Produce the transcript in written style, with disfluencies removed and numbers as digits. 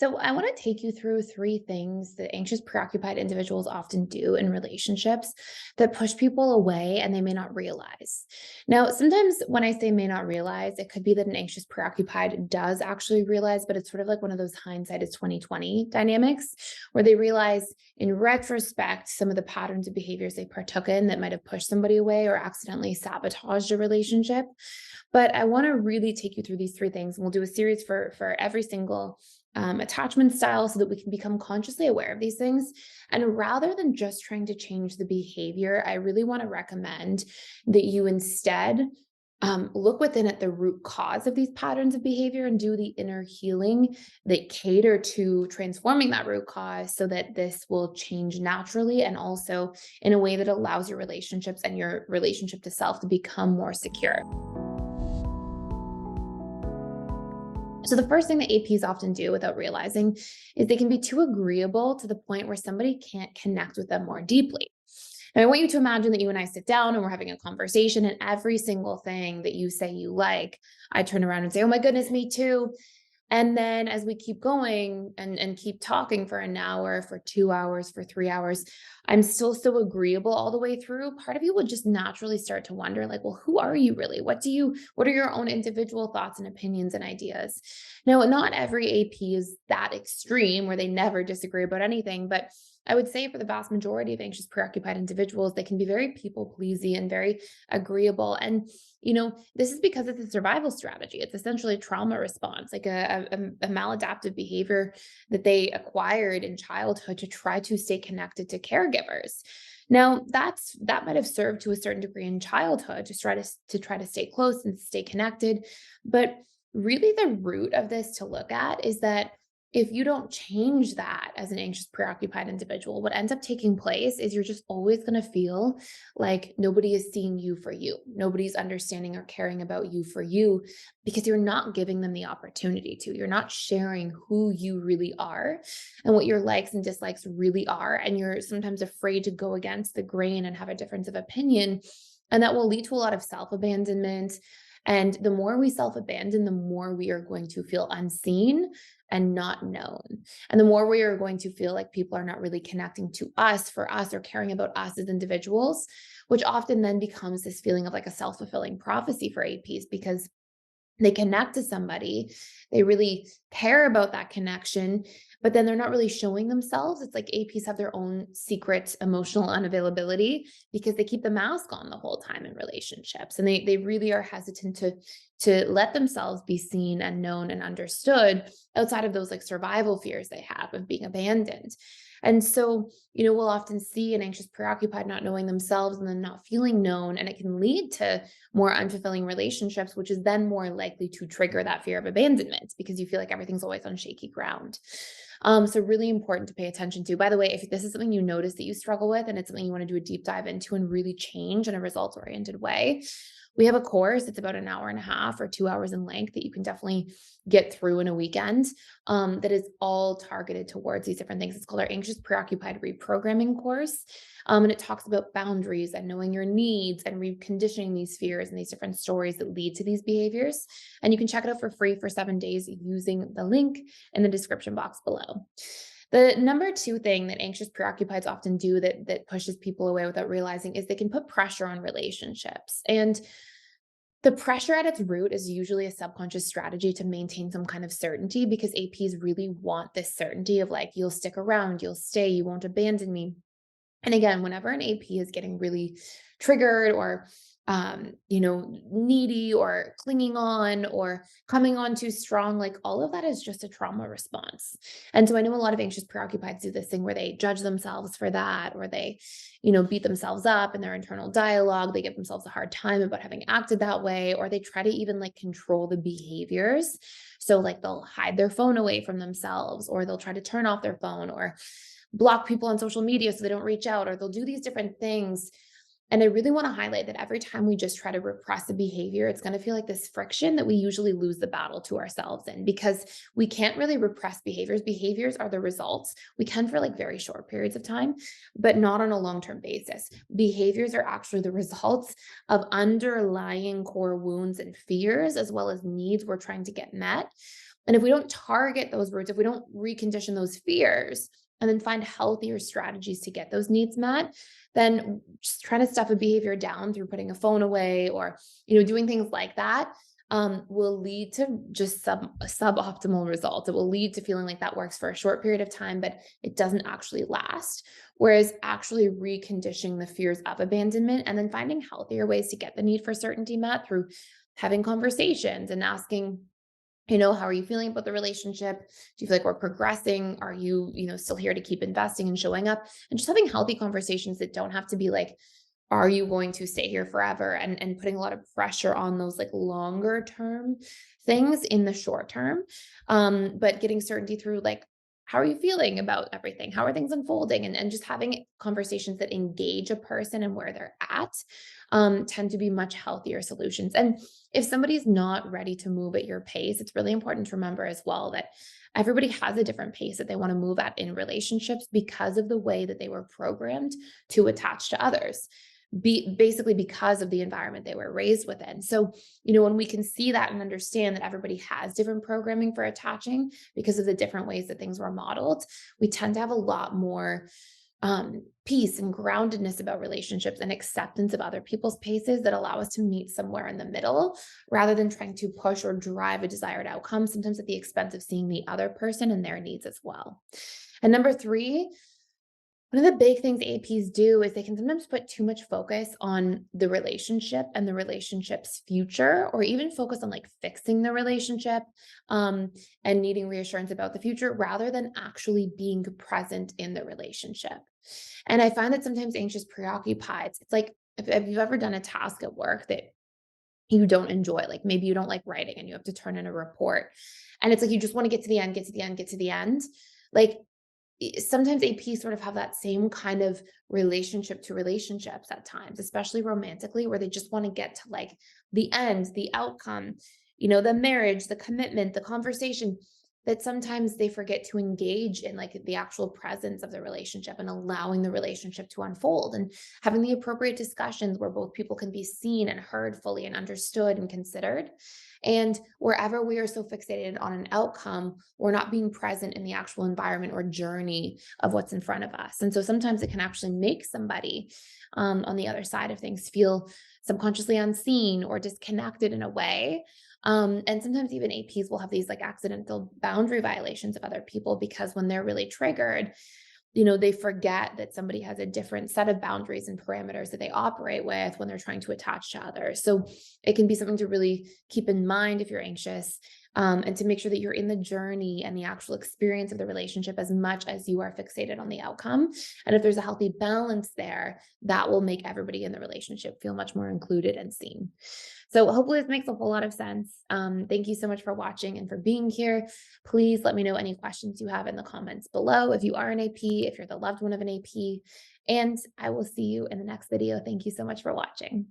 So, I want to take you through three things that anxious, preoccupied individuals often do in relationships that push people away and they may not realize. Now, sometimes when I say may not realize, it could be that an anxious, preoccupied does actually realize, but it's sort of like one of those hindsight is 2020 dynamics where they realize in retrospect some of the patterns of behaviors they partook in that might have pushed somebody away or accidentally sabotaged a relationship. But I want to really take you through these three things, and we'll do a series for every single attachment style so that we can become consciously aware of these things. And rather than just trying to change the behavior, I really want to recommend that you instead look within at the root cause of these patterns of behavior and do the inner healing that cater to transforming that root cause so that this will change naturally and also in a way that allows your relationships and your relationship to self to become more secure. So the first thing that APs often do without realizing is they can be too agreeable to the point where somebody can't connect with them more deeply. Now, I want you to imagine that you and I sit down and we're having a conversation, and every single thing that you say you like, I turn around and say, "Oh my goodness, me too." And then as we keep going and keep talking for an hour, for 2 hours, for 3 hours, I'm still so agreeable all the way through. Part of you would just naturally start to wonder, like, well, who are you really? What are your own individual thoughts and opinions and ideas? Now, not every AP is that extreme where they never disagree about anything, but I would say for the vast majority of anxious, preoccupied individuals, they can be very people pleasing and very agreeable. And this is because it's a survival strategy. It's essentially a trauma response, like a maladaptive behavior that they acquired in childhood to try to stay connected to caregivers. Now, that might have served to a certain degree in childhood to try to stay close and stay connected. But really the root of this to look at is that if you don't change that as an anxious, preoccupied individual, what ends up taking place is you're just always going to feel like nobody is seeing you for you. Nobody's understanding or caring about you for you because you're not giving them the opportunity to. You're not sharing who you really are and what your likes and dislikes really are. And you're sometimes afraid to go against the grain and have a difference of opinion. And that will lead to a lot of self abandonment. And the more we self abandon, the more we are going to feel unseen and not known. And the more we are going to feel like people are not really connecting to us for us or caring about us as individuals, which often then becomes this feeling of like a self fulfilling prophecy for APs because they connect to somebody, they really care about that connection, but then they're not really showing themselves. It's like APs have their own secret emotional unavailability because they keep the mask on the whole time in relationships. And they really are hesitant to let themselves be seen and known and understood outside of those like survival fears they have of being abandoned. And so, we'll often see an anxious, preoccupied not knowing themselves and then not feeling known. And it can lead to more unfulfilling relationships, which is then more likely to trigger that fear of abandonment because you feel like everything's always on shaky ground. So really important to pay attention to. By the way, if this is something you notice that you struggle with and it's something you want to do a deep dive into and really change in a results oriented way, we have a course. It's about an hour and a half or 2 hours in length that you can definitely get through in a weekend that is all targeted towards these different things. It's called our Anxious Preoccupied Reprogramming course. And it talks about boundaries and knowing your needs and reconditioning these fears and these different stories that lead to these behaviors. And you can check it out for free for 7 days using the link in the description box below. The number two thing that anxious preoccupieds often do that pushes people away without realizing is they can put pressure on relationships. And the pressure at its root is usually a subconscious strategy to maintain some kind of certainty because APs really want this certainty of like, you'll stick around, you'll stay, you won't abandon me. And again, whenever an AP is getting really triggered or needy or clinging on or coming on too strong, like all of that is just a trauma response. And so I know a lot of anxious preoccupieds do this thing where they judge themselves for that, or they, beat themselves up in their internal dialogue. They give themselves a hard time about having acted that way, or they try to even like control the behaviors. So like they'll hide their phone away from themselves, or they'll try to turn off their phone, or block people on social media so they don't reach out, or they'll do these different things. And I really want to highlight that every time we just try to repress a behavior, it's going to feel like this friction that we usually lose the battle to ourselves in because we can't really repress behaviors. Behaviors are the results. We can for like very short periods of time, but not on a long-term basis. Behaviors are actually the results of underlying core wounds and fears, as well as needs we're trying to get met. And if we don't target those roots, if we don't recondition those fears and then find healthier strategies to get those needs met, then just trying to stuff a behavior down through putting a phone away or, doing things like that will lead to just suboptimal results. It will lead to feeling like that works for a short period of time, but it doesn't actually last. Whereas actually reconditioning the fears of abandonment and then finding healthier ways to get the need for certainty met through having conversations and asking, how are you feeling about the relationship? Do you feel like we're progressing? Are you, still here to keep investing and showing up? And just having healthy conversations that don't have to be like, are you going to stay here forever? And putting a lot of pressure on those like longer term things in the short term. But getting certainty through like, how are you feeling about everything? How are things unfolding? And just having conversations that engage a person and where they're at tend to be much healthier solutions. And if somebody's not ready to move at your pace, it's really important to remember as well that everybody has a different pace that they want to move at in relationships because of the way that they were programmed to attach to others. Basically because of the environment they were raised within. So, when we can see that and understand that everybody has different programming for attaching because of the different ways that things were modeled, we tend to have a lot more peace and groundedness about relationships and acceptance of other people's paces that allow us to meet somewhere in the middle rather than trying to push or drive a desired outcome, sometimes at the expense of seeing the other person and their needs as well. And number three, one of the big things APs do is they can sometimes put too much focus on the relationship and the relationship's future, or even focus on like fixing the relationship and needing reassurance about the future rather than actually being present in the relationship. And I find that sometimes anxious preoccupied, it's like if you've ever done a task at work that you don't enjoy, like maybe you don't like writing and you have to turn in a report, and it's like you just want to get to the end, get to the end, get to the end. Like sometimes AP sort of have that same kind of relationship to relationships at times, especially romantically, where they just want to get to like the end, the outcome, the marriage, the commitment, the conversation, that sometimes they forget to engage in like the actual presence of the relationship and allowing the relationship to unfold and having the appropriate discussions where both people can be seen and heard fully and understood and considered. And wherever we are so fixated on an outcome, we're not being present in the actual environment or journey of what's in front of us. And so sometimes it can actually make somebody on the other side of things feel subconsciously unseen or disconnected in a way. And sometimes even APs will have these like accidental boundary violations of other people because when they're really triggered, they forget that somebody has a different set of boundaries and parameters that they operate with when they're trying to attach to others. So it can be something to really keep in mind if you're anxious, and to make sure that you're in the journey and the actual experience of the relationship as much as you are fixated on the outcome. And if there's a healthy balance there, that will make everybody in the relationship feel much more included and seen. So hopefully this makes a whole lot of sense. Thank you so much for watching and for being here. Please let me know any questions you have in the comments below. If you are an AP, if you're the loved one of an AP, and I will see you in the next video. Thank you so much for watching.